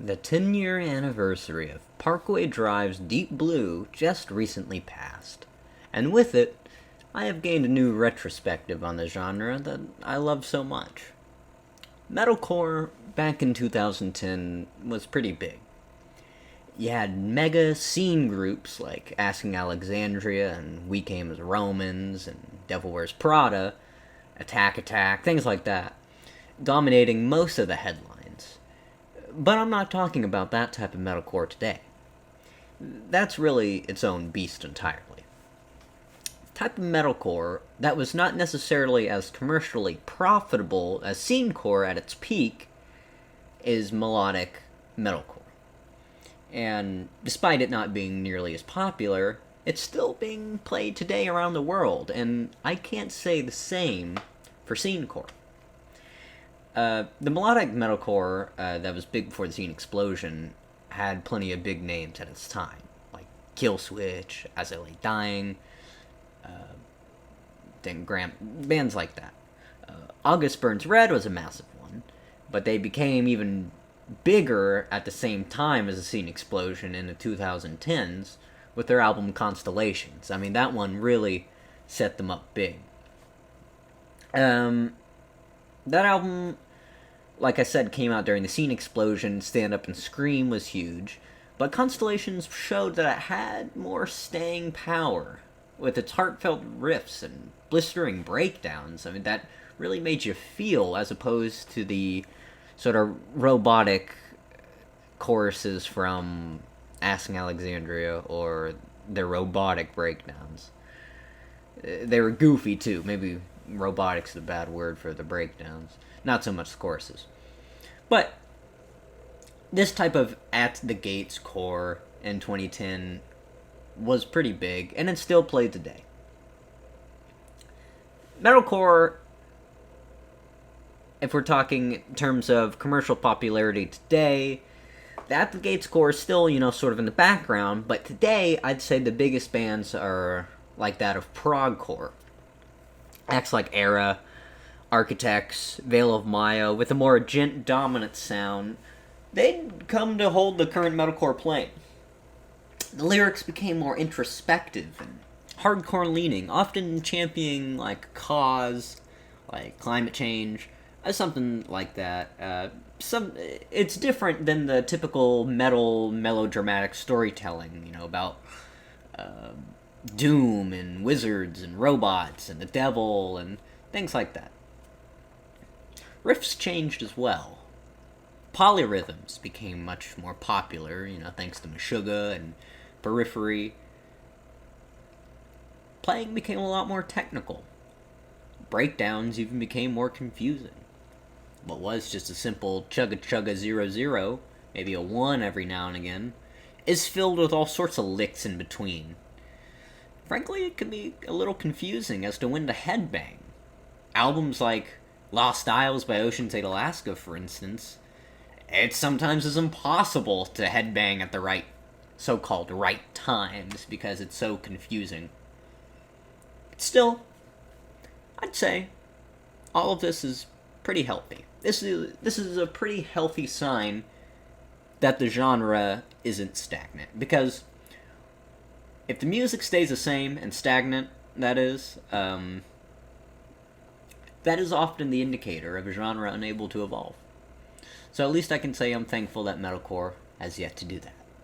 The 10-year anniversary of Parkway Drive's Deep Blue just recently passed, and with it, I have gained a new retrospective on the genre that I love so much. Metalcore, back in 2010, was pretty big. You had mega scene groups like Asking Alexandria and We Came as Romans and Devil Wears Prada, Attack Attack, things like that, dominating most of the headlines. But I'm not talking about that type of metalcore today. That's really its own beast entirely. The type of metalcore that was not necessarily as commercially profitable as scenecore at its peak is melodic metalcore. And despite it not being nearly as popular, it's still being played today around the world, and I can't say the same for scenecore. The melodic metalcore that was big before the scene explosion had plenty of big names at its time, like Killswitch, As I Lay Dying, bands like that. August Burns Red was a massive one, but they became even bigger at the same time as the scene explosion in the 2010s with their album Constellations. I mean, that one really set them up big. That album, like I said, came out during the scene explosion. Stand Up and Scream was huge, but Constellations showed that it had more staying power with its heartfelt riffs and blistering breakdowns. I mean, that really made you feel, as opposed to the sort of robotic choruses from Asking Alexandria or their robotic breakdowns. They were goofy too. Maybe robotic's a bad word for the breakdowns. Not so much the choruses. But this type of at the gates core in 2010 was pretty big, and it's still played today. Metalcore, if we're talking in terms of commercial popularity today, the At the Gates core is still, sort of in the background, but today I'd say the biggest bands are like that of progcore. Acts like Era, Architects, Veil of Maya, with a more gent-dominant sound, they'd come to hold the current metalcore plane. The lyrics became more introspective and hardcore-leaning, often championing like cause, like climate change, something like that. It's different than the typical metal melodramatic storytelling, about doom and wizards and robots and the devil and things like that. Riffs changed as well. Polyrhythms became much more popular, thanks to Meshuggah and Periphery. Playing became a lot more technical. Breakdowns even became more confusing. What was just a simple chugga chugga 0-0, maybe a 1 every now and again, is filled with all sorts of licks in between. Frankly, it can be a little confusing as to when to headbang. Albums like Lost Isles by Ocean's 8 Alaska, for instance, it sometimes is impossible to headbang at the right, so-called right times because it's so confusing. Still, I'd say all of this is pretty healthy. This is a pretty healthy sign that the genre isn't stagnant, because if the music stays the same and stagnant, that is often the indicator of a genre unable to evolve. So at least I can say I'm thankful that metalcore has yet to do that.